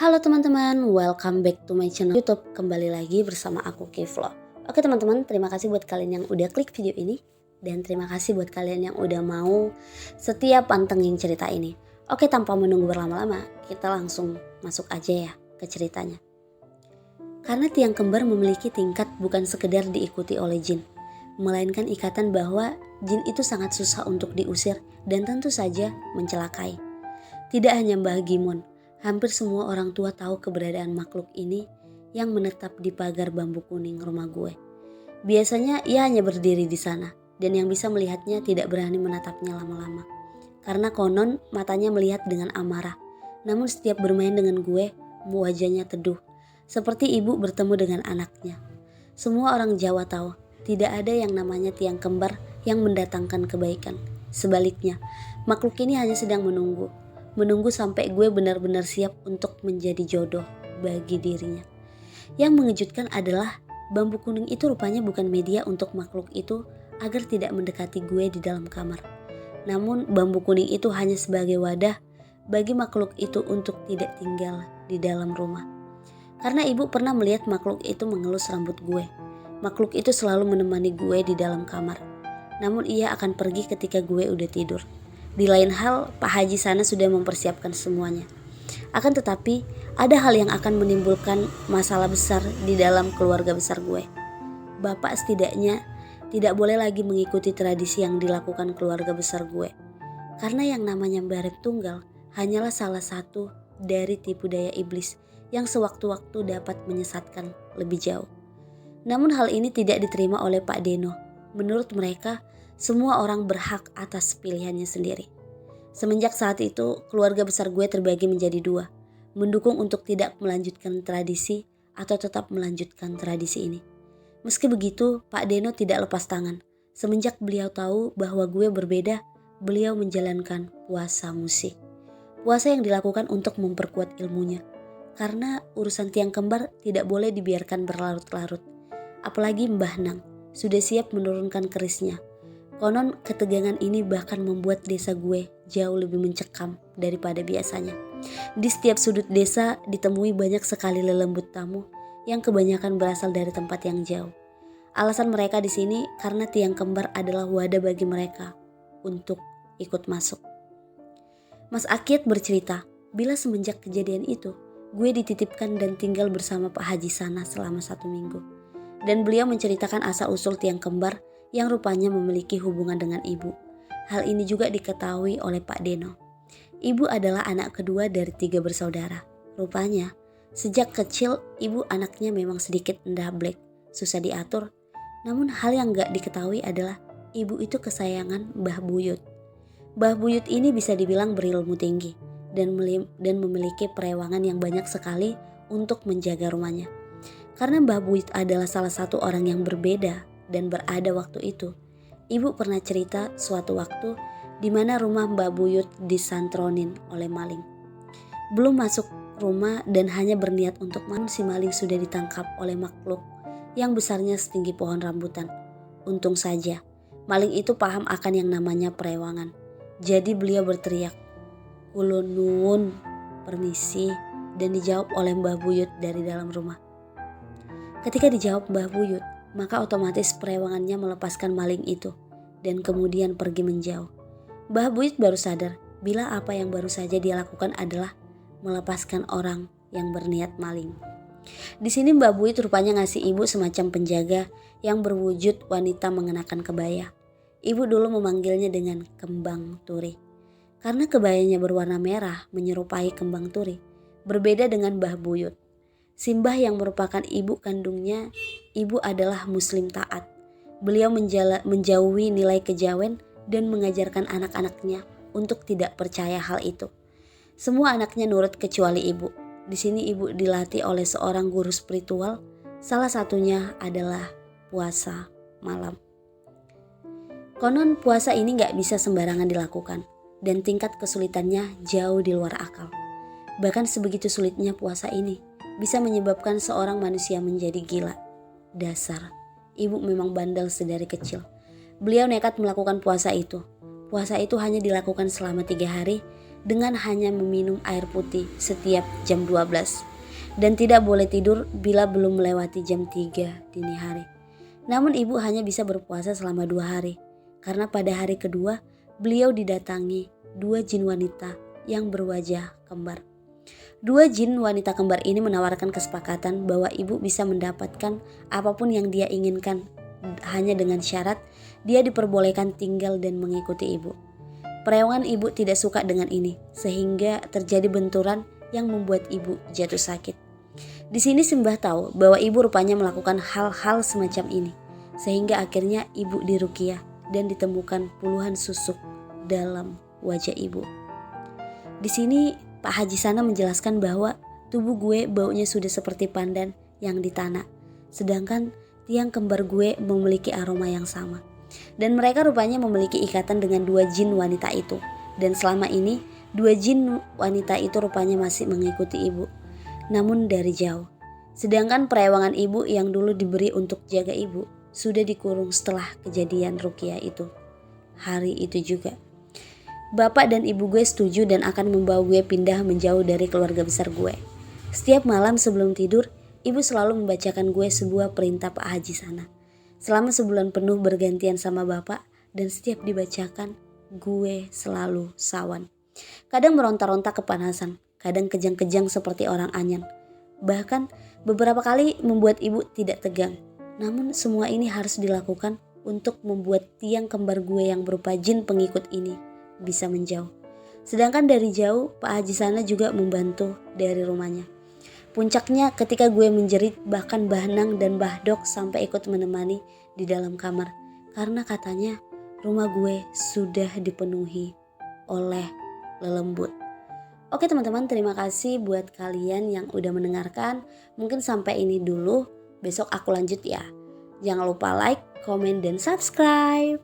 Halo teman-teman, welcome back to my channel YouTube. Kembali lagi bersama aku Kiflo. Oke teman-teman, terima kasih buat kalian yang udah klik video ini. Dan terima kasih buat kalian yang udah mau setia pantengin cerita ini. Oke, tanpa menunggu berlama-lama, kita langsung masuk aja ya ke ceritanya. Karena tiang kembar memiliki tingkat bukan sekedar diikuti oleh jin, melainkan ikatan bahwa jin itu sangat susah untuk diusir dan tentu saja mencelakai. Tidak hanya Mbah Gimun, hampir semua orang tua tahu keberadaan makhluk ini yang menetap di pagar bambu kuning rumah gue. Biasanya ia hanya berdiri di sana dan yang bisa melihatnya tidak berani menatapnya lama-lama. Karena konon matanya melihat dengan amarah. Namun setiap bermain dengan gue, wajahnya teduh. Seperti ibu bertemu dengan anaknya. Semua orang Jawa tahu, tidak ada yang namanya tiang kembar yang mendatangkan kebaikan. Sebaliknya, makhluk ini hanya sedang menunggu sampai gue benar-benar siap untuk menjadi jodoh bagi dirinya. Yang mengejutkan adalah bambu kuning itu rupanya bukan media untuk makhluk itu agar tidak mendekati gue di dalam kamar. Namun bambu kuning itu hanya sebagai wadah bagi makhluk itu untuk tidak tinggal di dalam rumah. Karena ibu pernah melihat makhluk itu mengelus rambut gue. Makhluk itu selalu menemani gue di dalam kamar. Namun ia akan pergi ketika gue udah tidur. Di lain hal, Pak Haji sana sudah mempersiapkan semuanya. Akan tetapi, ada hal yang akan menimbulkan masalah besar di dalam keluarga besar gue. Bapak setidaknya tidak boleh lagi mengikuti tradisi yang dilakukan keluarga besar gue. Karena yang namanya barep tunggal hanyalah salah satu dari tipu daya iblis yang sewaktu-waktu dapat menyesatkan lebih jauh. Namun hal ini tidak diterima oleh Pak Deno. Menurut mereka, semua orang berhak atas pilihannya sendiri. Semenjak saat itu, keluarga besar gue terbagi menjadi dua. Mendukung untuk tidak melanjutkan tradisi atau tetap melanjutkan tradisi ini. Meski begitu, Pak Deno tidak lepas tangan. Semenjak beliau tahu bahwa gue berbeda, beliau menjalankan puasa musi. Puasa yang dilakukan untuk memperkuat ilmunya. Karena urusan tiang kembar tidak boleh dibiarkan berlarut-larut. Apalagi Mbah Nang sudah siap menurunkan kerisnya. Konon ketegangan ini bahkan membuat desa gue jauh lebih mencekam daripada biasanya. Di setiap sudut desa ditemui banyak sekali lelembut tamu yang kebanyakan berasal dari tempat yang jauh. Alasan mereka di sini karena tiang kembar adalah wadah bagi mereka untuk ikut masuk. Mas Akid bercerita, bila semenjak kejadian itu, gue dititipkan dan tinggal bersama Pak Haji sana selama 1 minggu. Dan beliau menceritakan asal-usul tiang kembar yang rupanya memiliki hubungan dengan ibu. Hal ini juga diketahui oleh Pak Deno. Ibu adalah anak kedua dari 3 bersaudara. Rupanya, sejak kecil ibu anaknya memang sedikit endablek, susah diatur. Namun hal yang gak diketahui adalah ibu itu kesayangan Mbah Buyut. Mbah Buyut ini bisa dibilang berilmu tinggi dan memiliki perewangan yang banyak sekali untuk menjaga rumahnya. Karena Mbah Buyut adalah salah satu orang yang berbeda dan berada waktu itu, ibu pernah cerita suatu waktu di mana rumah Mbah Buyut disantronin oleh maling. Belum masuk rumah dan hanya berniat untuk si maling sudah ditangkap oleh makhluk yang besarnya setinggi pohon rambutan. Untung saja, maling itu paham akan yang namanya perewangan. Jadi beliau berteriak, "Ulun nuwun, permisi," dan dijawab oleh Mbah Buyut dari dalam rumah. Ketika dijawab Mbah Buyut, maka otomatis perewangannya melepaskan maling itu dan kemudian pergi menjauh. Mbah Buyut baru sadar bila apa yang baru saja dia lakukan adalah melepaskan orang yang berniat maling. Di sini Mbah Buyut rupanya ngasih ibu semacam penjaga yang berwujud wanita mengenakan kebaya. Ibu dulu memanggilnya dengan kembang turi. Karena kebayanya berwarna merah menyerupai kembang turi, berbeda dengan Mbah Buyut. Simbah yang merupakan ibu kandungnya, ibu adalah muslim taat. Beliau menjauhi nilai kejawen dan mengajarkan anak-anaknya untuk tidak percaya hal itu. Semua anaknya nurut kecuali ibu. Di sini ibu dilatih oleh seorang guru spiritual, salah satunya adalah puasa malam. Konon puasa ini gak bisa sembarangan dilakukan dan tingkat kesulitannya jauh di luar akal. Bahkan sebegitu sulitnya puasa ini bisa menyebabkan seorang manusia menjadi gila. Dasar, ibu memang bandel sedari kecil. Beliau nekat melakukan puasa itu. Puasa itu hanya dilakukan selama 3 hari dengan hanya meminum air putih setiap jam 12 dan tidak boleh tidur bila belum melewati jam 3 dini hari. Namun ibu hanya bisa berpuasa selama 2 hari karena pada hari kedua beliau didatangi 2 jin wanita yang berwajah kembar. 2 jin wanita kembar ini menawarkan kesepakatan bahwa ibu bisa mendapatkan apapun yang dia inginkan hanya dengan syarat dia diperbolehkan tinggal dan mengikuti ibu. Perawangan ibu tidak suka dengan ini sehingga terjadi benturan yang membuat ibu jatuh sakit. Di sini Simbah tahu bahwa ibu rupanya melakukan hal-hal semacam ini sehingga akhirnya ibu diruqyah dan ditemukan puluhan susuk dalam wajah ibu. Di sini Pak Haji Sana menjelaskan bahwa tubuh gue baunya sudah seperti pandan yang ditanah, sedangkan tiang kembar gue memiliki aroma yang sama. Dan mereka rupanya memiliki ikatan dengan 2 jin wanita itu. Dan selama ini 2 jin wanita itu rupanya masih mengikuti ibu, namun dari jauh. Sedangkan perawangan ibu yang dulu diberi untuk jaga ibu sudah dikurung setelah kejadian ruqyah itu. Hari itu juga bapak dan ibu gue setuju dan akan membawa gue pindah menjauh dari keluarga besar gue. Setiap malam sebelum tidur, ibu selalu membacakan gue sebuah perintah Pak Haji Sana. Selama sebulan penuh bergantian sama bapak dan setiap dibacakan, gue selalu sawan. Kadang meronta-ronta kepanasan, kadang kejang-kejang seperti orang anyan. Bahkan beberapa kali membuat ibu tidak tegang. Namun semua ini harus dilakukan untuk membuat tiang kembar gue yang berupa jin pengikut ini bisa menjauh. Sedangkan dari jauh, Pak Haji Sana juga membantu dari rumahnya. Puncaknya ketika gue menjerit, bahkan Mbah Nang dan Mbah Dok sampai ikut menemani di dalam kamar. Karena katanya rumah gue sudah dipenuhi oleh lelembut. Oke teman-teman, terima kasih buat kalian yang udah mendengarkan. Mungkin sampai ini dulu, besok aku lanjut ya. Jangan lupa like, komen, dan subscribe.